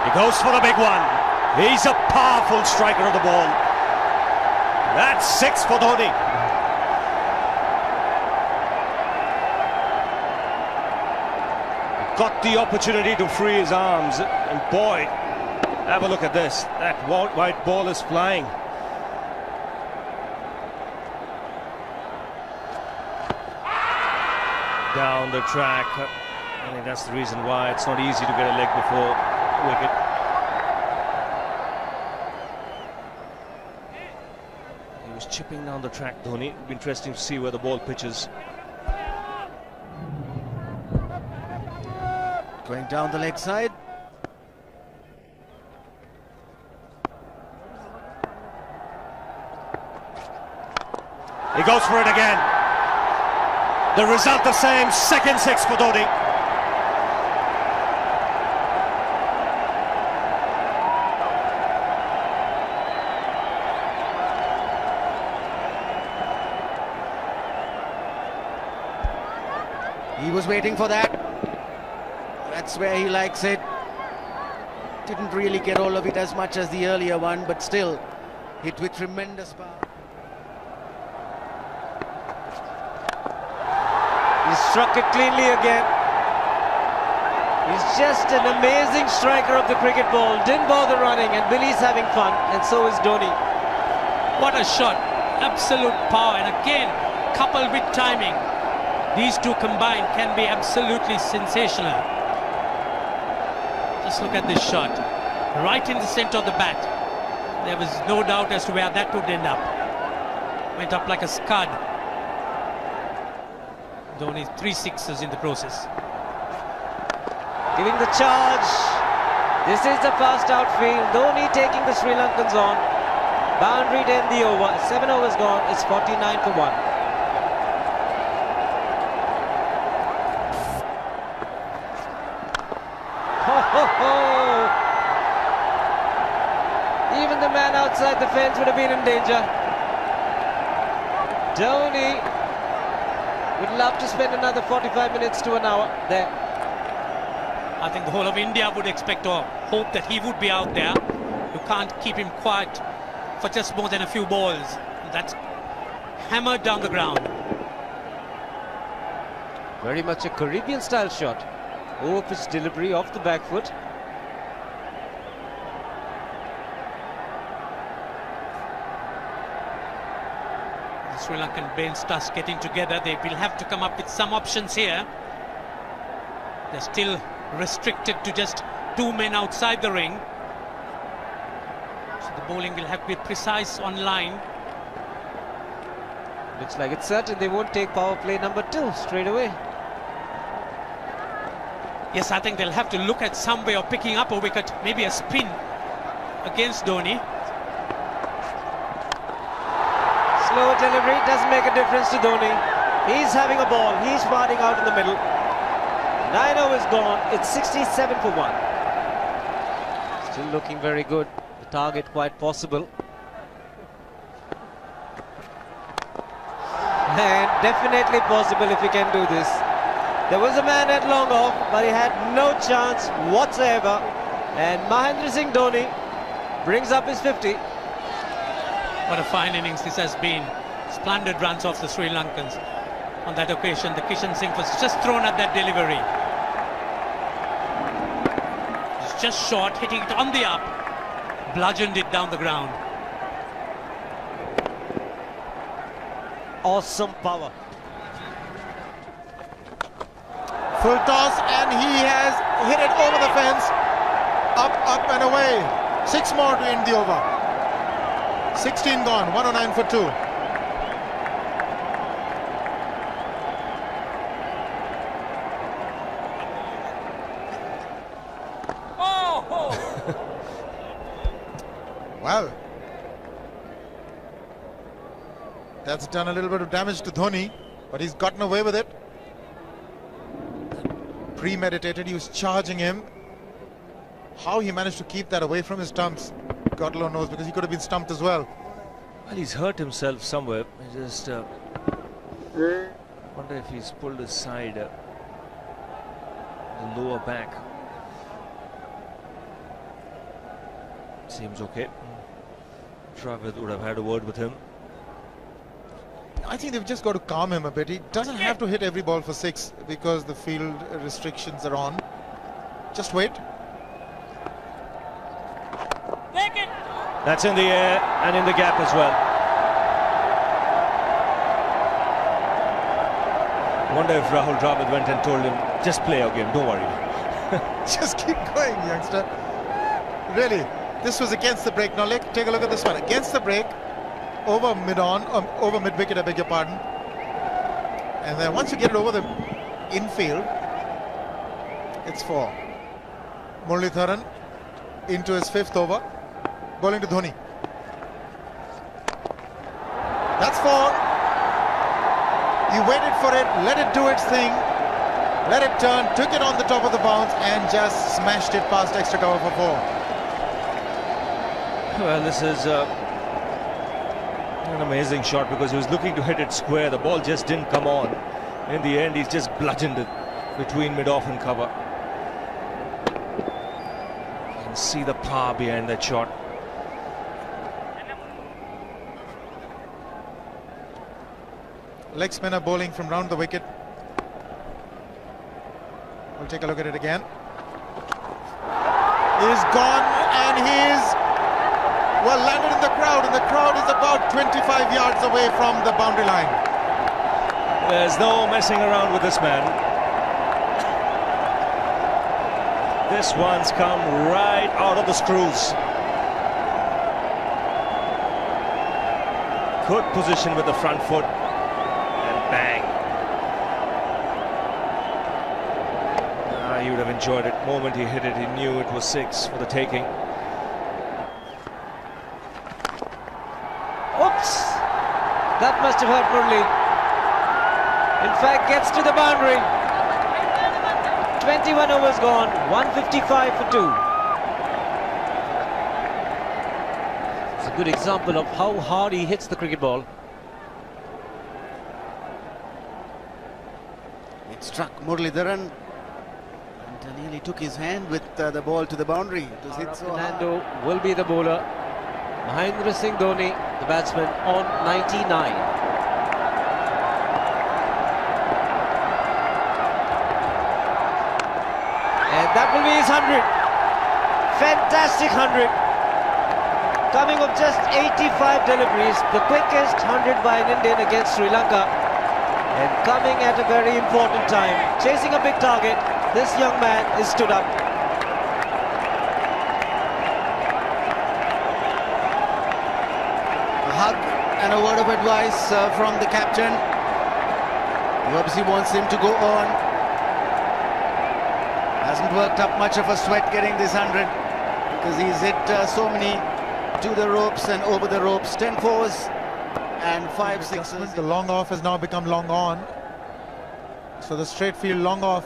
He goes for the big one. He's a powerful striker of the ball. That's 6 for Dhoni. Got the opportunity to free his arms, and boy, have a look at this. That white ball is flying. Down the track. I think that's the reason why it's not easy to get a leg before wicket. He was chipping down the track, Dhoni. It'll be interesting to see where the ball pitches. Going down the leg side. He goes for it again. The result the same, second 6 for Dhoni. He was waiting for that. That's where he likes it. Didn't really get all of it as much as the earlier one, but still hit with tremendous power. He struck it cleanly again. He's just an amazing striker of the cricket ball. Didn't bother running, and Billy's having fun, and so is Dhoni. What a shot. Absolute power, and again, coupled with timing. These two combined can be absolutely sensational. Just look at this shot. Right in the center of the bat. There was no doubt as to where that would end up. Went up like a scud. Dhoni 3 sixes in the process. Giving the charge. This is the fast outfield. Dhoni taking the Sri Lankans on. Boundary to end the over. 7 overs gone. It's 49 for 1. Even the man outside the fence would have been in danger. Dhoni would love to spend another 45 minutes to an hour there. I think the whole of India would expect or hope that he would be out there. You can't keep him quiet for just more than a few balls. That's hammered down the ground. Very much a Caribbean style shot. Over pitch delivery off the back foot. The Sri Lankan bench starts getting together. They will have to come up with some options here. They're still restricted to just 2 men outside the ring. So the bowling will have to be precise on line. Looks like it's certain they won't take power play number 2 straight away. Yes, I think they'll have to look at some way of picking up a wicket, maybe a spin against Dhoni. Slow delivery doesn't make a difference to Dhoni. He's having a ball. He's batting out in the middle. 9 overs gone. It's 67 for 1. Still looking very good. The target quite possible. And definitely possible if he can do this. There was a man at long off, but he had no chance whatsoever. And Mahendra Singh Dhoni brings up his 50. What a fine innings this has been. Splendid runs off the Sri Lankans. On that occasion, the Kishan Singh was just thrown at that delivery. It's just short, hitting it on the up. Bludgeoned it down the ground. Awesome power. Full toss, and he has hit it over the fence. Up and away. 6 more to end the over. 16 gone, 109 for 2. Oh! Well, that's done a little bit of damage to Dhoni, but he's gotten away with it. Premeditated, he was charging him. How he managed to keep that away from his stumps, God alone knows, because he could have been stumped as well. Well, he's hurt himself somewhere. I just wonder if he's pulled his side, the lower back. Seems okay. Travis would have had a word with him. I think they've just got to calm him a bit. He doesn't have to hit every ball for 6 because the field restrictions are on. Just wait. That's in the air and in the gap as well. I wonder if Rahul Dravid went and told him, just play your game, don't worry. Just keep going, youngster. Really, this was against the break. Now take a look at this one. Against the break, over mid-wicket, I beg your pardon. And then once you get it over the infield, it's 4. Muralitharan into his 5th over, bowling to Dhoni. That's 4. He waited for it, let it do its thing, let it turn, took it on the top of the bounce and just smashed it past extra cover for 4. Well, this is an amazing shot because he was looking to hit it square. The ball just didn't come on. In the end, he's just bludgeoned it between mid-off and cover. You can see the power behind that shot. Leg spinner bowling from round the wicket. We'll take a look at it again. He's gone and he's landed in the crowd, and the crowd is about 25 yards away from the boundary line. There's no messing around with this man. This one's come right out of the screws. Good position with the front foot. Bang. He would have enjoyed it. The moment he hit it, he knew it was 6 for the taking. Oops! That must have hurt Murli. In fact, gets to the boundary. 21 overs gone, 155 for 2. It's a good example of how hard he hits the cricket ball. It struck Muralitharan and nearly took his hand with the ball to the boundary. It was hit so hard. Fernando will be the bowler. Mahendra Singh Dhoni, the batsman, on 99. And that will be his 100. Fantastic 100. Coming of just 85 deliveries, the quickest 100 by an Indian against Sri Lanka. And coming at a very important time, chasing a big target, this young man is stood up. A hug and a word of advice from the captain. He obviously wants him to go on. Hasn't worked up much of a sweat getting this 100 because he's hit so many to the ropes and over the ropes. 10 fours and 5 sixes. The long off has now become long on. So the straight field long off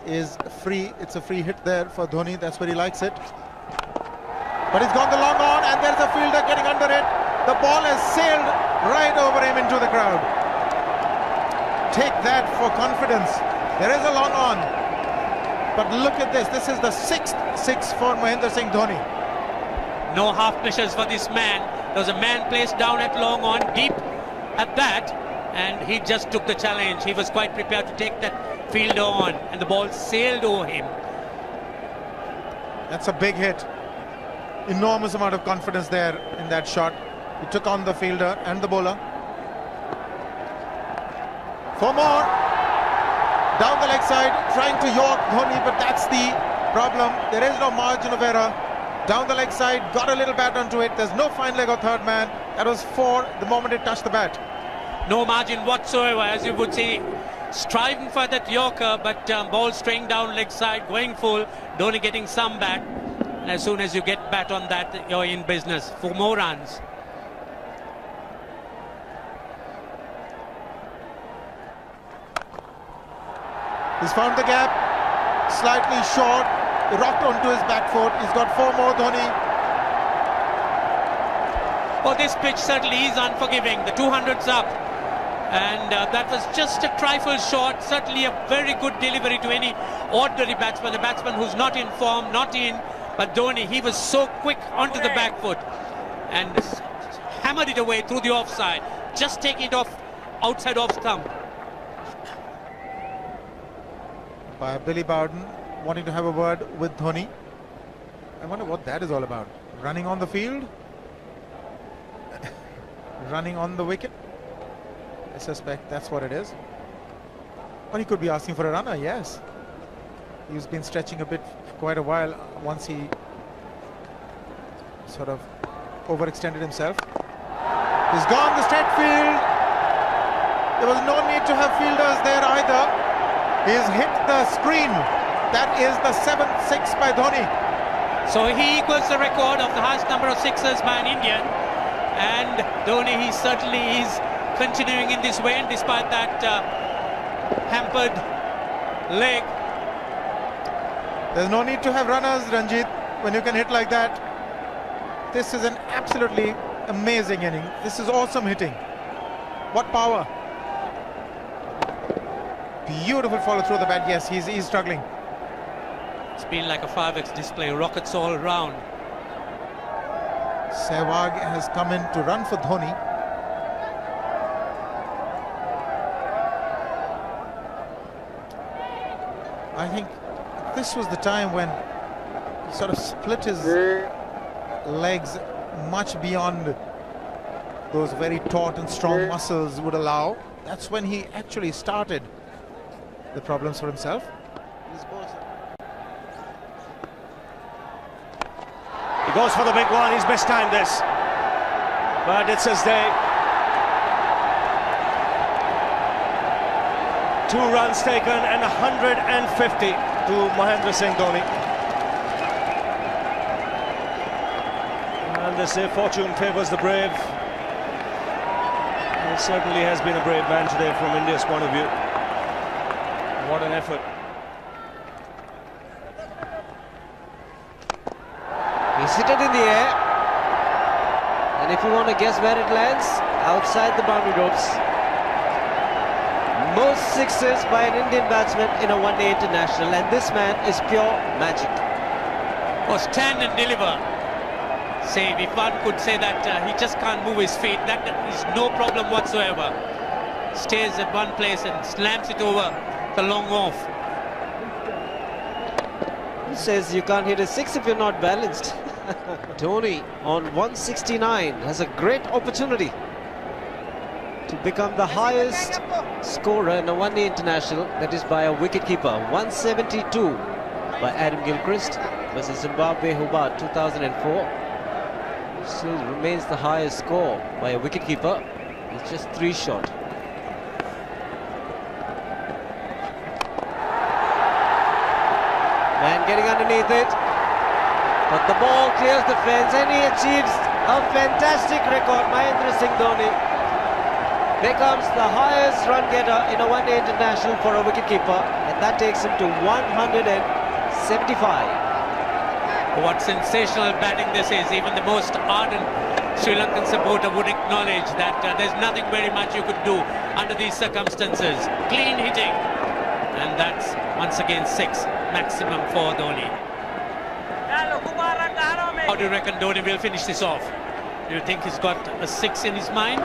is free. It's a free hit there for Dhoni. That's where he likes it. But he's gone the long on and there's a fielder getting under it. The ball has sailed right over him into the crowd. Take that for confidence. There is a long on. But look at this. This is the 6th 6 for Mahendra Singh Dhoni. No half measures for this man. There was a man placed down at long on, deep at that, and he just took the challenge. He was quite prepared to take that fielder on, and the ball sailed over him. That's a big hit. Enormous amount of confidence there in that shot. He took on the fielder and the bowler. 4 more. Down the leg side, trying to york Dhoni, but that's the problem. There is no margin of error. Down the leg side, got a little bat onto it. There's no fine leg or third man. That was 4 the moment it touched the bat. No margin whatsoever, as you would say. Striving for that yorker, but ball straying down leg side, going full. Dhoni getting some bat. And as soon as you get bat on that, you're in business. 4 more runs. He's found the gap, slightly short, rocked onto his back foot. He's got 4 more, Dhoni. Oh, this pitch certainly is unforgiving. The 200's up. And that was just a trifle short. Certainly a very good delivery to any ordinary batsman. A batsman who's not in form, not in But Dhoni, he was so quick onto the back foot and hammered it away through the offside, just taking it off outside off stump. By Billy Bowden wanting to have a word with Dhoni. I wonder what that is all about. Running on the field? Running on the wicket? I suspect that's what it is. Or he could be asking for a runner, yes. He's been stretching a bit for quite a while once he sort of overextended himself. He's gone the straight field. There was no need to have fielders there either. He's hit the screen. That is the 7th six by Dhoni. So he equals the record of the highest number of sixes by an Indian. And Dhoni, he certainly is continuing in this way, and despite that hampered leg. There's no need to have runners, Ranjit, when you can hit like that. This is an absolutely amazing inning. This is awesome hitting. What power. Beautiful follow through the bat. Yes, he's struggling. It's been like a 5x display, rockets all around. Sehwag has come in to run for Dhoni. I think this was the time when he sort of split his legs much beyond those very taut and strong muscles would allow. That's when he actually started the problems for himself. He goes for the big one. He's mistimed this, but it's his day. 2 runs taken and 150 to Mahendra Singh Dhoni. And they say fortune favours the brave. He certainly has been a brave man today from India's point of view. What an effort. He's hit it in the air, and if you want to guess where it lands, outside the boundary ropes. Most sixes by an Indian batsman in a one-day international, and this man is pure magic. Or stand and deliver. Say, if one could say that he just can't move his feet, that is no problem whatsoever. Stays at one place and slams it over the long off. He says you can't hit a six if you're not balanced. Dhoni on 169 has a great opportunity to become the highest scorer in a one-day international, that is by a wicketkeeper. 172 by Adam Gilchrist versus Zimbabwe Hobart 2004. Still remains the highest score by a wicketkeeper. It's just 3 short. Man getting underneath it, but the ball clears the fence and he achieves a fantastic record. Mahendra Singh Dhoni becomes the highest run getter in a one-day international for a wicketkeeper, and that takes him to 175. What sensational batting this is. Even the most ardent Sri Lankan supporter would acknowledge that there's nothing very much you could do under these circumstances. Clean hitting, and that's once again 6 maximum for Dhoni. How do you reckon Dhoni will finish this off? Do you think he's got a 6 in his mind?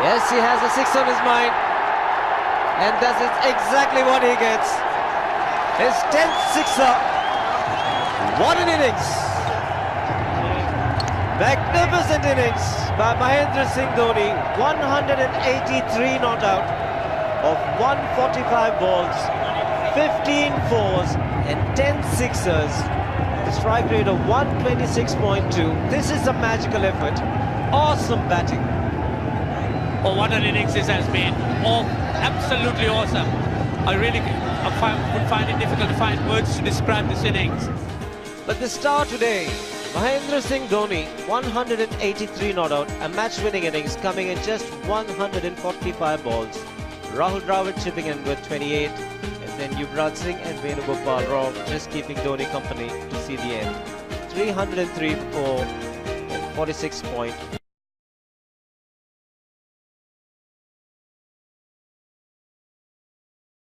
Yes, he has a 6 on his mind, and that is exactly what he gets. His 10th sixer. What an innings! Magnificent innings by Mahendra Singh Dhoni. 183 not out of 145 balls, 15 fours and 10 sixers. A strike rate of 126.2. This is a magical effort. Awesome batting. Oh, what an innings this has been. Oh, absolutely awesome. I really would find it difficult to find words to describe this innings. But the star today, Mahendra Singh Dhoni, 183 not out, a match-winning innings coming in just 145 balls. Rahul Dravid chipping in with 28, and then Yuvraj Singh and Venugopal Rao just keeping Dhoni company to see the end. 303 for 46 point.